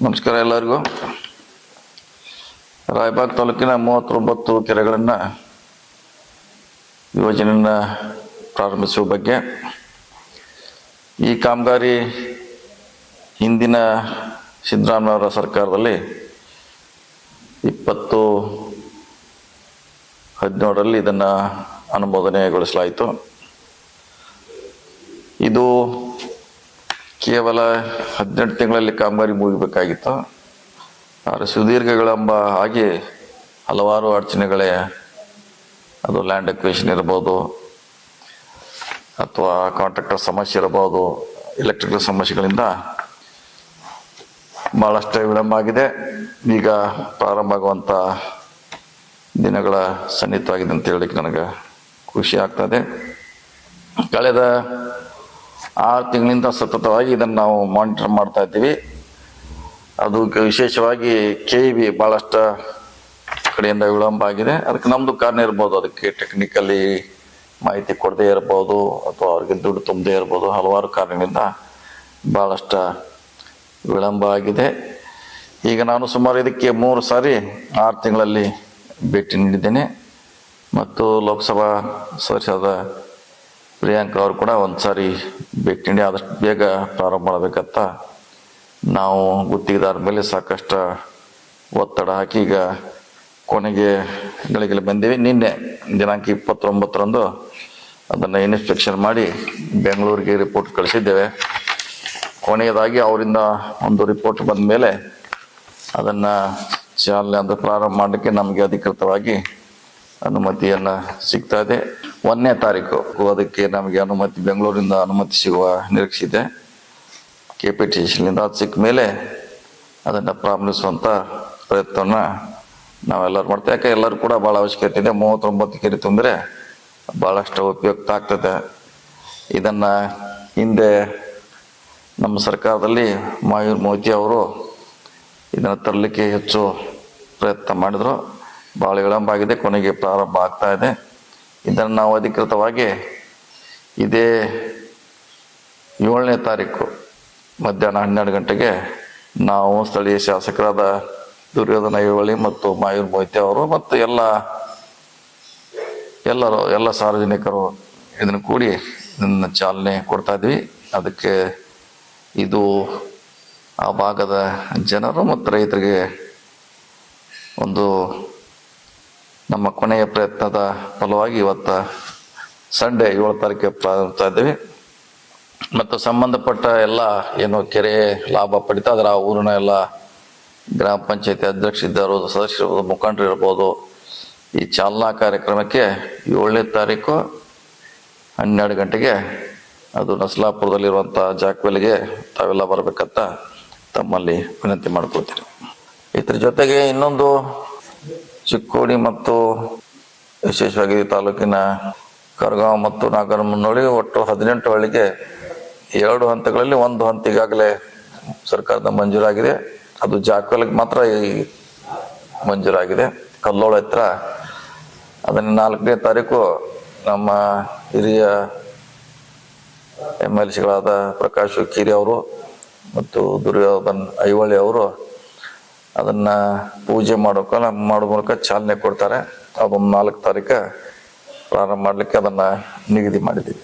ನಮಸ್ಕಾರ ಎಲ್ಲರಿಗೂ. ರಾಯಬಾಗ್ ತಾಲೂಕಿನ 39 ಕೆರೆಗಳನ್ನು ಯೋಜನೆಯನ್ನು ಪ್ರಾರಂಭಿಸುವ ಬಗ್ಗೆ ಈ ಕಾಮಗಾರಿ ಹಿಂದಿನ ಸಿದ್ದರಾಮಯ್ಯ ಸರ್ಕಾರದಲ್ಲಿ 2017ರಲ್ಲಿ ಇದನ್ನು ಅನುಮೋದನೆಗೊಳಿಸಲಾಯಿತು. ಇದು ಕೇವಲ 18 ತಿಂಗಳಲ್ಲಿ ಕಾಮಗಾರಿ ಮುಗಿಬೇಕಾಗಿತ್ತು. ಆದರೆ ಸುದೀರ್ಘ ವಿಳಂಬ ಆಗಿ ಹಲವಾರು ಅಡಚಣೆಗಳೇ, ಅದು ಲ್ಯಾಂಡ್ ಅಕ್ವಿಸಿಷನ್ ಇರ್ಬೋದು, ಅಥವಾ ಕಾಂಟ್ರಾಕ್ಟರ್ ಸಮಸ್ಯೆ ಇರಬಹುದು, ಎಲೆಕ್ಟ್ರಿಕಲ್ ಸಮಸ್ಯೆಗಳಿಂದ ಭಾಳಷ್ಟು ವಿಳಂಬ ಆಗಿದೆ. ಈಗ ಪ್ರಾರಂಭ ಆಗುವಂಥ ದಿನಗಳ ಸನ್ನಿಹಿತವಾಗಿದೆ ಅಂತ ಹೇಳಲಿಕ್ಕೆ ನನಗೆ ಖುಷಿ ಆಗ್ತದೆ. ಕಳೆದ 6 ತಿಂಗಳಿಂದ ಸತತವಾಗಿ ಇದನ್ನು ನಾವು ಮಾನಿಟರ್ ಮಾಡ್ತಾ ಇದ್ದೀವಿ. ಅದು ವಿಶೇಷವಾಗಿ KEB ಭಾಳಷ್ಟು ಕಡೆಯಿಂದ ವಿಳಂಬ ಆಗಿದೆ. ಅದಕ್ಕೆ ನಮ್ಮದು ಕಾರಣ ಇರ್ಬೋದು, ಅದಕ್ಕೆ ಟೆಕ್ನಿಕಲಿ ಮಾಹಿತಿ ಕೊಡದೇ ಇರ್ಬೋದು, ಅಥವಾ ಅವ್ರಿಗೆ ದುಡ್ಡು ತುಂಬದೇ ಇರ್ಬೋದು. ಹಲವಾರು ಕಾರಣದಿಂದ ಭಾಳಷ್ಟು ವಿಳಂಬ ಆಗಿದೆ. ಈಗ ನಾನು ಸುಮಾರು ಇದಕ್ಕೆ 3 ಸಾರಿ 6 ತಿಂಗಳಲ್ಲಿ ಭೇಟಿ ನೀಡಿದ್ದೇನೆ. ಮತ್ತು ಲೋಕಸಭಾ ಸದಸ್ಯರಾದ ಪ್ರಿಯಾಂಕಾ ಅವರು ಕೂಡ 1 ಸಾರಿ ಭೇಟಿ ನೀಡಿ ಆದಷ್ಟು ಬೇಗ ಪ್ರಾರಂಭ ಮಾಡಬೇಕಂತ ನಾವು ಗುತ್ತಿಗೆದಾರ ಮೇಲೆ ಸಾಕಷ್ಟು ಒತ್ತಡ ಹಾಕಿ ಈಗ ಕೊನೆಗೆ ಗಳಿಗೆ ಬಂದೀವಿ. ನಿನ್ನೆ ದಿನಾಂಕ 29ರಂದು ಅದನ್ನು ಇನ್ಸ್ಪೆಕ್ಷನ್ ಮಾಡಿ ಬೆಂಗಳೂರಿಗೆ ರಿಪೋರ್ಟ್ ಕಳಿಸಿದ್ದೇವೆ. ಕೊನೆಯದಾಗಿ ಅವರಿಂದ ಒಂದು ರಿಪೋರ್ಟ್ ಬಂದ ಮೇಲೆ ಅದನ್ನು ಚಾಲನೆ ಅಂದರೆ ಪ್ರಾರಂಭ ಮಾಡಲಿಕ್ಕೆ ನಮಗೆ ಅಧಿಕೃತವಾಗಿ ಅನುಮತಿಯನ್ನು ಸಿಗ್ತಾ ಇದೆ. 1ನೇ ತಾರೀಕು ಅದಕ್ಕೆ ನಮಗೆ ಅನುಮತಿ, ಬೆಂಗಳೂರಿಂದ ಅನುಮತಿ ಸಿಗುವ ನಿರೀಕ್ಷೆ ಇದೆ. KPTCಯಿಂದ ಅದು ಸಿಕ್ಕ ಮೇಲೆ ಅದನ್ನು ಪ್ರಾರಂಭಿಸುವಂಥ ಪ್ರಯತ್ನವನ್ನು ನಾವೆಲ್ಲರೂ ಮಾಡ್ತೇವೆ. ಯಾಕೆ ಎಲ್ಲರೂ ಕೂಡ ಭಾಳ ಅವಶ್ಯಕತೆ ಇದೆ. 39 ಕೆರೆ ತುಂಬಿದ್ರೆ ಭಾಳಷ್ಟು ಉಪಯುಕ್ತ ಆಗ್ತದೆ. ಇದನ್ನು ಹಿಂದೆ ನಮ್ಮ ಸರ್ಕಾರದಲ್ಲಿ ಮಾಯೂರ್ ಮೋದಿ ಅವರು ಇದನ್ನು ತರಲಿಕ್ಕೆ ಹೆಚ್ಚು ಪ್ರಯತ್ನ ಮಾಡಿದರು. ಭಾಳ ವಿಳಂಬ ಆಗಿದೆ, ಕೊನೆಗೆ ಪ್ರಾರಂಭ ಆಗ್ತಾ ಇದೆ. ಇದನ್ನು ನಾವು ಅಧಿಕೃತವಾಗಿ ಇದೇ 7ನೇ ತಾರೀಕು ಮಧ್ಯಾಹ್ನ 12 ಗಂಟೆಗೆ ನಾವು ಸ್ಥಳೀಯ ಶಾಸಕರಾದ ದುರ್ಯೋಧನ ಐಹೊಳೆ ಮತ್ತು ಮಾಯೂರ್ ಮೊಯ್ತೆ ಅವರು ಮತ್ತು ಎಲ್ಲ ಸಾರ್ವಜನಿಕರು ಇದನ್ನು ಕೂಡಿ ಇದನ್ನು ಚಾಲನೆ ಕೊಡ್ತಾ ಇದ್ವಿ. ಅದಕ್ಕೆ ಇದು ಆ ಭಾಗದ ಜನರು ಮತ್ತು ರೈತರಿಗೆ ಒಂದು ನಮ್ಮ ಕೊನೆಯ ಪ್ರಯತ್ನದ ಫಲವಾಗಿ ಇವತ್ತು ಸಂಡೇ 7 ತಾರೀಕಿಗೆ ಪ್ರಾರಂಭಿಸ್ತಾ ಇದ್ದೀವಿ. ಮತ್ತು ಸಂಬಂಧಪಟ್ಟ ಎಲ್ಲ ಏನು ಕೆರೆ ಲಾಭ ಪಡಿತಾ ಅದರ ಊರಿನ ಎಲ್ಲ ಗ್ರಾಮ ಪಂಚಾಯತಿ ಅಧ್ಯಕ್ಷರಿದ್ದರು, ಸದಸ್ಯರು, ಮುಖಂಡರು ಇರ್ಬೋದು. ಈ ಚಾಲನಾ ಕಾರ್ಯಕ್ರಮಕ್ಕೆ 7ನೇ ತಾರೀಕು 12 ಗಂಟೆಗೆ ಅದು ನಸಲಾಪುರದಲ್ಲಿರುವಂಥ ಜಾಕ್ವೆಲ್ಗೆ ತಾವೆಲ್ಲ ಬರಬೇಕಂತ ತಮ್ಮಲ್ಲಿ ವಿನಂತಿ ಮಾಡ್ಕೊಳ್ತೀನಿ. ಇದ್ರ ಜೊತೆಗೆ ಇನ್ನೊಂದು ಚಿಕ್ಕೋಡಿ ಮತ್ತು ವಿಶೇಷವಾಗಿ ತಾಲೂಕಿನ ಕರಗಾಂವ್ ಮತ್ತು ನಾಗರಮುನ್ನೋಳಿ ಒಟ್ಟು 18 ಹಳ್ಳಿಗೆ 2 ಹಂತಗಳಲ್ಲಿ 1 ಹಂತ ಈಗಾಗಲೇ ಸರ್ಕಾರದ ಮಂಜೂರಾಗಿದೆ. ಅದು ಜಾಕ್ವೆಲ್ಗೆ ಮಾತ್ರ ಮಂಜೂರಾಗಿದೆ. ಕಲ್ಲೋಳ ಹತ್ರ ಅದನ್ನು 4ನೇ ತಾರೀಕು ನಮ್ಮ ಹಿರಿಯ MLCಗಳಾದ ಪ್ರಕಾಶ್ ಹುಕ್ಕೇರಿ ಅವರು ಮತ್ತು ದುರ್ಯೋಧನ್ ಐಹೊಳೆ ಅವರು ಅದನ್ನು ಪೂಜೆ ಮಾಡೋ ಮೂಲಕ ಚಾಲನೆ ಕೊಡ್ತಾರೆ. ಅದೊಂದು 4 ತಾರೀಕು ಪ್ರಾರಂಭ ಮಾಡಲಿಕ್ಕೆ ಅದನ್ನು ನಿಗದಿ ಮಾಡಿದ್ದೀವಿ.